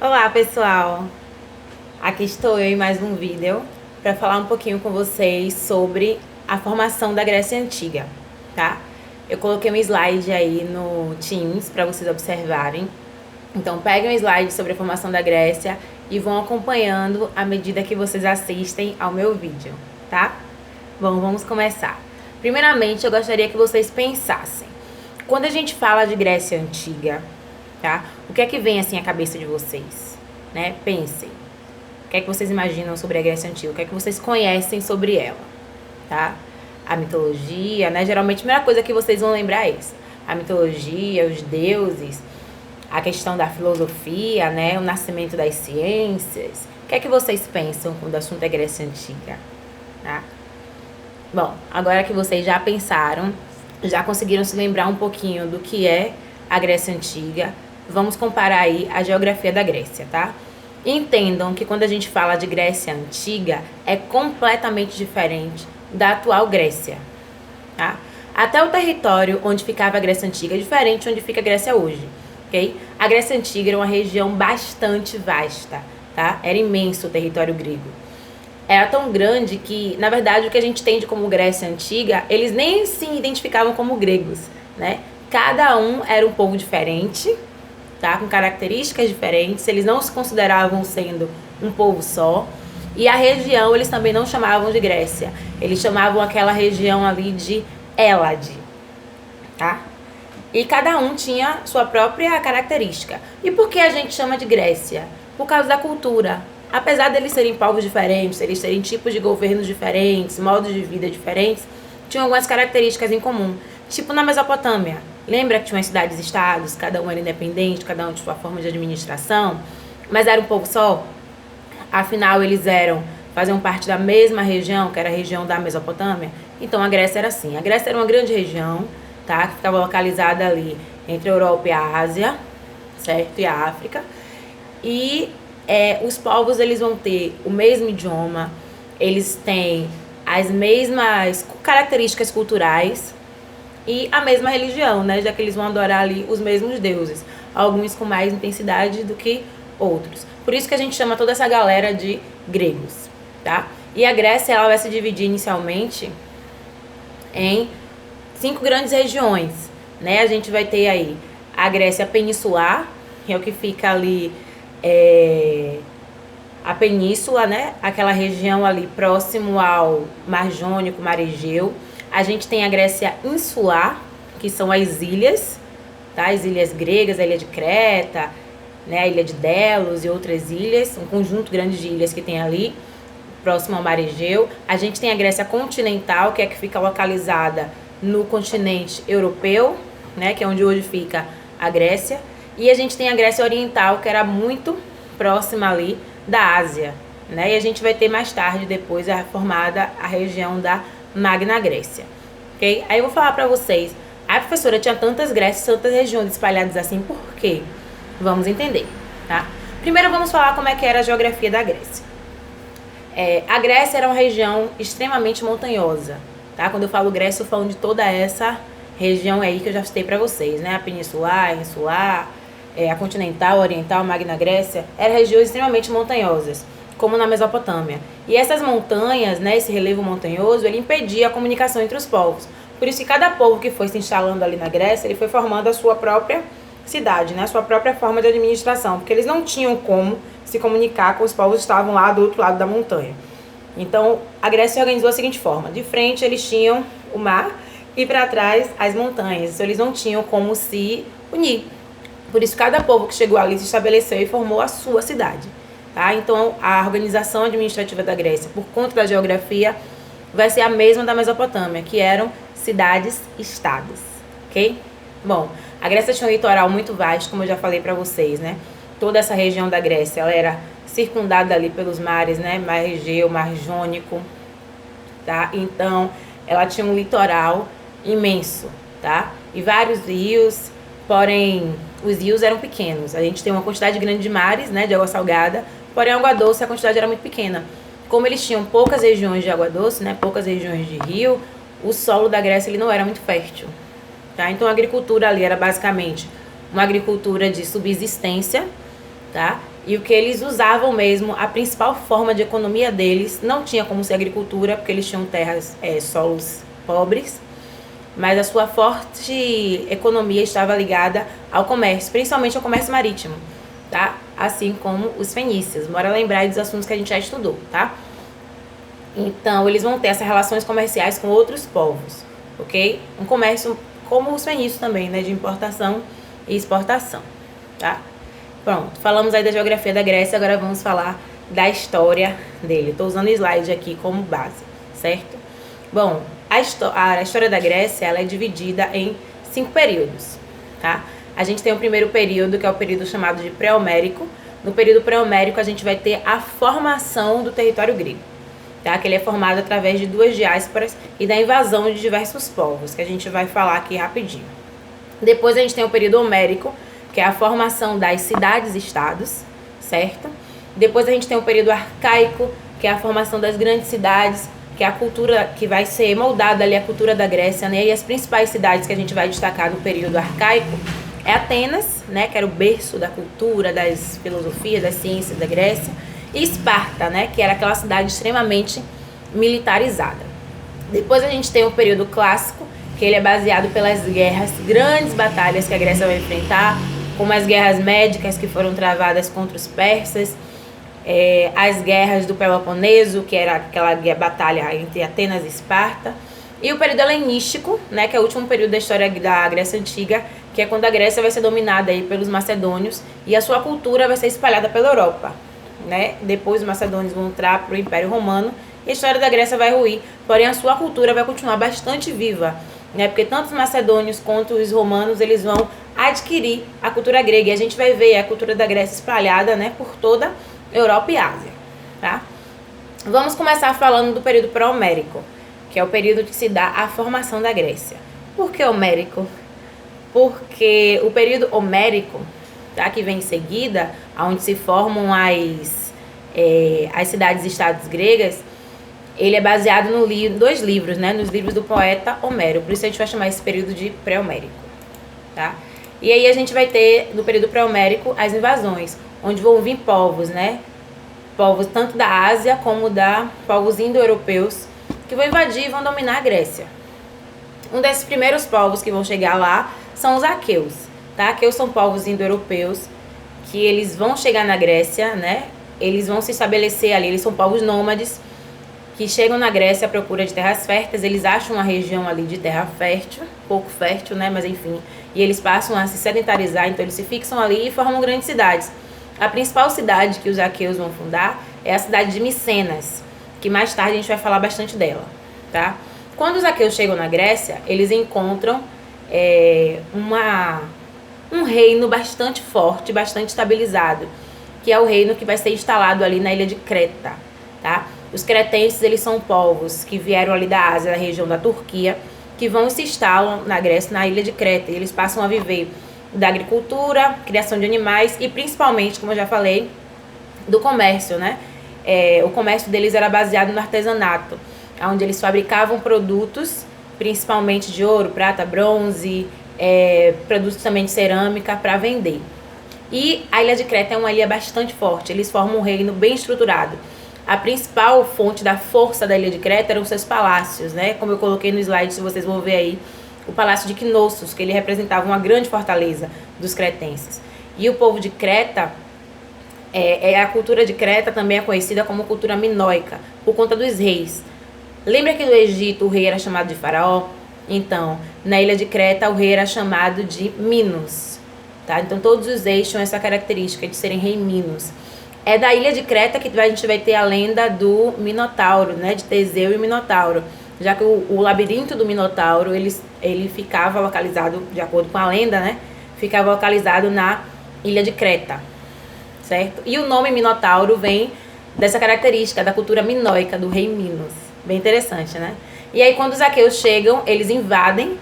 Olá, pessoal! Aqui estou eu em mais um vídeo para falar um pouquinho com vocês sobre a formação da Grécia Antiga, tá? Eu coloquei um slide aí no Teams para vocês observarem. Então, peguem um slide sobre a formação da Grécia e vão acompanhando à medida que vocês assistem ao meu vídeo, tá? Bom, vamos começar. Primeiramente, eu gostaria que vocês pensassem. Quando a gente fala de Grécia Antiga, tá? O que é que vem assim à cabeça de vocês, né? Pensem. O que é que vocês imaginam sobre a Grécia Antiga? O que é que vocês conhecem sobre ela, tá? A mitologia, né? Geralmente a primeira coisa que vocês vão lembrar é isso. A mitologia, os deuses, a questão da filosofia, né? O nascimento das ciências. O que é que vocês pensam quando o assunto é Grécia Antiga, tá? Bom, agora que vocês já pensaram, já conseguiram se lembrar um pouquinho do que é a Grécia Antiga, vamos comparar aí a geografia da Grécia, tá? Entendam que quando a gente fala de Grécia Antiga, é completamente diferente da atual Grécia, tá? Até o território onde ficava a Grécia Antiga é diferente de onde fica a Grécia hoje, ok? A Grécia Antiga era uma região bastante vasta, tá? Era imenso o território grego. Era tão grande que, na verdade, o que a gente tem de como Grécia Antiga, eles nem se identificavam como gregos, né? Cada um era um povo diferente, tá? Com características diferentes, eles não se consideravam sendo um povo só. E a região eles também não chamavam de Grécia, eles chamavam aquela região ali de Hélade, tá? E cada um tinha sua própria característica. E por que a gente chama de Grécia? Por causa da cultura. Apesar deles serem povos diferentes, eles terem tipos de governos diferentes, modos de vida diferentes, tinham algumas características em comum. Tipo na Mesopotâmia. Lembra que tinham as cidades-estados, cada um era independente, cada um tinha sua forma de administração, mas era um povo só? Afinal, eles faziam parte da mesma região, que era a região da Mesopotâmia. Então, a Grécia era assim. A Grécia era uma grande região, tá? Que ficava localizada ali entre a Europa e a Ásia, certo? E a África. E os povos, eles vão ter o mesmo idioma, eles têm as mesmas características culturais e a mesma religião, né? Já que eles vão adorar ali os mesmos deuses, alguns com mais intensidade do que outros. Por isso que a gente chama toda essa galera de gregos, tá? E a Grécia, ela vai se dividir inicialmente em 5 grandes regiões, né? A gente vai ter aí a Grécia peninsular, que é o que fica ali a península, né? Aquela região ali próximo ao Mar Jônico, Mar Egeu. A gente tem a Grécia insular, que são as ilhas, tá? As ilhas gregas, a ilha de Creta, né? A ilha de Delos e outras ilhas, um conjunto grande de ilhas que tem ali, próximo ao Mar Egeu. A gente tem a Grécia continental, que é a que fica localizada no continente europeu, né? Que é onde hoje fica a Grécia. E a gente tem a Grécia oriental, que era muito próxima ali da Ásia, né? E a gente vai ter mais tarde, depois, formada a região da Magna Grécia, ok? Aí eu vou falar pra vocês, a professora tinha tantas Grécias, tantas regiões espalhadas assim, por quê? Vamos entender, tá? Primeiro vamos falar como é que era a geografia da Grécia. A Grécia era uma região extremamente montanhosa, tá? Quando eu falo Grécia, eu tô falando de toda essa região aí que eu já citei pra vocês, né? A peninsular, a insular, a continental, a oriental, a Magna Grécia, eram regiões extremamente montanhosas, como na Mesopotâmia. E essas montanhas, né, esse relevo montanhoso, ele impedia a comunicação entre os povos. Por isso que cada povo que foi se instalando ali na Grécia, ele foi formando a sua própria cidade, né, a sua própria forma de administração, porque eles não tinham como se comunicar com os povos que estavam lá do outro lado da montanha. Então, a Grécia se organizou da seguinte forma: de frente eles tinham o mar e para trás as montanhas, então eles não tinham como se unir. Por isso, cada povo que chegou ali se estabeleceu e formou a sua cidade, tá? Então, a organização administrativa da Grécia, por conta da geografia, vai ser a mesma da Mesopotâmia, que eram cidades-estados, ok? Bom, a Grécia tinha um litoral muito vasto, como eu já falei pra vocês, né? Toda essa região da Grécia, ela era circundada ali pelos mares, né? Mar Egeu, Mar Jônico, tá? Então, ela tinha um litoral imenso, tá? E vários rios, porém, os rios eram pequenos. A gente tem uma quantidade grande de mares, né, de água salgada, porém, a água doce, a quantidade era muito pequena. Como eles tinham poucas regiões de água doce, né, poucas regiões de rio, o solo da Grécia ele não era muito fértil, tá? Então, a agricultura ali era basicamente uma agricultura de subsistência, tá? E o que eles usavam mesmo, a principal forma de economia deles, não tinha como ser agricultura, porque eles tinham terras, solos pobres, mas a sua forte economia estava ligada ao comércio, principalmente ao comércio marítimo, tá? Assim como os fenícios. Bora lembrar aí dos assuntos que a gente já estudou, tá? Então, eles vão ter essas relações comerciais com outros povos, ok? Um comércio como os fenícios também, né? De importação e exportação, tá? Pronto, falamos aí da geografia da Grécia, agora vamos falar da história dele. Estou usando o slide aqui como base, certo? Bom, a história da Grécia, ela é dividida em 5 períodos, tá? A gente tem o primeiro período, que é o período chamado de pré-homérico. No período pré-homérico, a gente vai ter a formação do território grego, tá? Que ele é formado através de 2 diásporas e da invasão de diversos povos, que a gente vai falar aqui rapidinho. Depois a gente tem o período homérico, que é a formação das cidades-estados, certo? Depois a gente tem o período arcaico, que é a formação das grandes cidades, que é a cultura que vai ser moldada ali, a cultura da Grécia, né? E as principais cidades que a gente vai destacar no período arcaico é Atenas, né? Que era o berço da cultura, das filosofias, das ciências da Grécia, e Esparta, né? Que era aquela cidade extremamente militarizada. Depois a gente tem o período clássico, que ele é baseado pelas guerras, grandes batalhas que a Grécia vai enfrentar, como as guerras médicas que foram travadas contra os persas, as guerras do Peloponeso, que era aquela batalha entre Atenas e Esparta, e o período helenístico, né, que é o último período da história da Grécia Antiga, que é quando a Grécia vai ser dominada aí pelos macedônios e a sua cultura vai ser espalhada pela Europa, né? Depois os macedônios vão entrar para o Império Romano e a história da Grécia vai ruir, porém a sua cultura vai continuar bastante viva, né? Porque tanto os macedônios quanto os romanos, eles vão adquirir a cultura grega e a gente vai ver a cultura da Grécia espalhada, né, por toda Europa e Ásia, tá? Vamos começar falando do período pré-homérico, que é o período que se dá a formação da Grécia. Por que homérico? Porque o período homérico, tá, que vem em seguida, onde se formam as cidades-estados gregas, ele é baseado em 2 livros, né, nos livros do poeta Homero, por isso a gente vai chamar esse período de pré-homérico, tá? E aí a gente vai ter, no período pré-homérico, as invasões, onde vão vir povos, né, povos tanto da Ásia como povos indo-europeus, que vão invadir e vão dominar a Grécia. Um desses primeiros povos que vão chegar lá são os aqueus, tá? Aqueus são povos indo-europeus que eles vão chegar na Grécia, né? Eles vão se estabelecer ali, eles são povos nômades que chegam na Grécia à procura de terras férteis, eles acham uma região ali de terra fértil, pouco fértil, né? Mas enfim, e eles passam a se sedentarizar, então eles se fixam ali e formam grandes cidades. A principal cidade que os aqueus vão fundar é a cidade de Micenas, que mais tarde a gente vai falar bastante dela, tá? Quando os aqueus chegam na Grécia, eles encontram um reino bastante forte, bastante estabilizado, que é o reino que vai ser instalado ali na ilha de Creta, tá? Os cretenses, eles são povos que vieram ali da Ásia, da região da Turquia, que vão e se instalam na Grécia, na ilha de Creta, e eles passam a viver da agricultura, criação de animais e principalmente, como eu já falei, do comércio, né? O comércio deles era baseado no artesanato, onde eles fabricavam produtos, principalmente de ouro, prata, bronze, produtos também de cerâmica para vender. E a ilha de Creta é uma ilha bastante forte, eles formam um reino bem estruturado. A principal fonte da força da ilha de Creta eram seus palácios, né? Como eu coloquei no slide, se vocês vão ver aí, o palácio de Knossos, que ele representava uma grande fortaleza dos cretenses. E o povo de Creta, a cultura de Creta também é conhecida como cultura minoica, por conta dos reis. Lembra que no Egito o rei era chamado de faraó? Então, na ilha de Creta o rei era chamado de Minos, tá? Então todos os reis tinham essa característica de serem rei Minos. É da ilha de Creta que a gente vai ter a lenda do Minotauro, né? De Teseu e Minotauro. Já que o labirinto do Minotauro, ele ficava localizado, de acordo com a lenda, né? Ficava localizado na ilha de Creta, certo? E o nome Minotauro vem dessa característica da cultura minoica do rei Minos. Bem interessante, né? E aí quando os aqueus chegam, eles invadem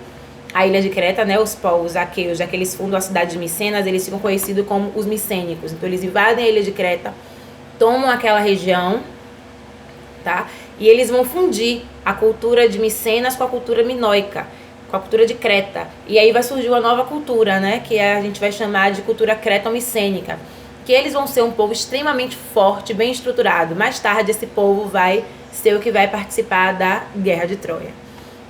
a ilha de Creta, né? Os povos aqueus, já que eles fundam a cidade de Micenas, eles ficam conhecidos como os micênicos. Então eles invadem a ilha de Creta, tomam aquela região, tá? E eles vão fundir a cultura de Micenas com a cultura minoica, com a cultura de Creta. E aí vai surgir uma nova cultura, né? Que a gente vai chamar de cultura creto-micênica. que eles vão ser um povo extremamente forte, bem estruturado. Mais tarde esse povo vai ser o que vai participar da Guerra de Troia,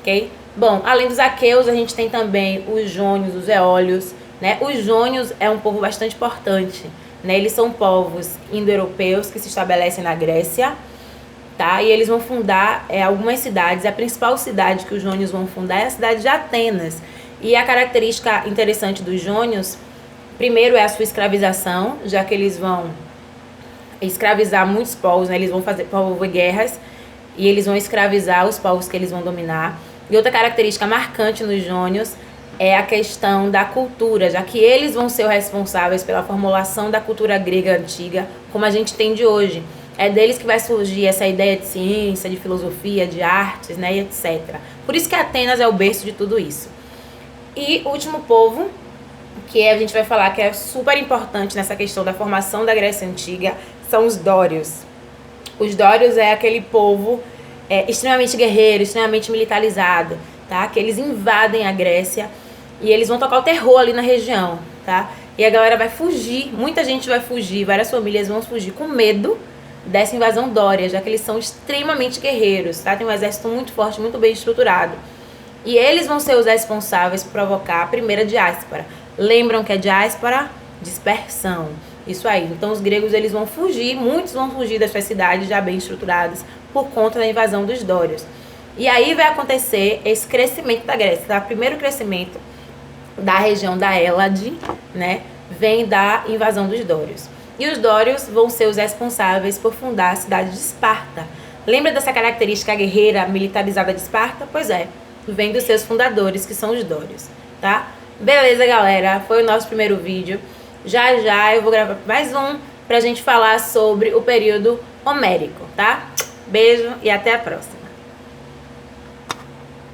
ok? Bom, além dos aqueus, a gente tem também os jônios, os eólios, né? Os jônios é um povo bastante importante, né? Eles são povos indo-europeus que se estabelecem na Grécia, tá? E eles vão fundar algumas cidades. A principal cidade que os jônios vão fundar é a cidade de Atenas. E a característica interessante dos jônios, primeiro é a sua escravização, já que eles vão escravizar muitos povos, né? Eles vão promover guerras e eles vão escravizar os povos que eles vão dominar. E outra característica marcante nos jônios é a questão da cultura, já que eles vão ser os responsáveis pela formulação da cultura grega antiga, como a gente tem de hoje. É deles que vai surgir essa ideia de ciência, de filosofia, de artes, né, e etc. Por isso que Atenas é o berço de tudo isso. E o último povo, que a gente vai falar que é super importante nessa questão da formação da Grécia Antiga, são os dórios. Os dórios é aquele povo extremamente guerreiro, extremamente militarizado, tá? Que eles invadem a Grécia e eles vão tocar o terror ali na região, tá? E a galera vai fugir, muita gente vai fugir, várias famílias vão fugir com medo dessa invasão dória, já que eles são extremamente guerreiros, tá? Tem um exército muito forte, muito bem estruturado. E eles vão ser os responsáveis por provocar a primeira diáspora. Lembram que a diáspora? Dispersão. Isso aí. Então os gregos eles vão fugir, muitos vão fugir das suas cidades já bem estruturadas por conta da invasão dos dórios. E aí vai acontecer esse crescimento da Grécia, tá? O primeiro crescimento da região da Hélade, né, vem da invasão dos dórios. E os dórios vão ser os responsáveis por fundar a cidade de Esparta. Lembra dessa característica guerreira militarizada de Esparta? Pois é, vem dos seus fundadores, que são os dórios, tá? Beleza, galera? Foi o nosso primeiro vídeo. Já já eu vou gravar mais um pra gente falar sobre o período homérico, tá? Beijo e até a próxima.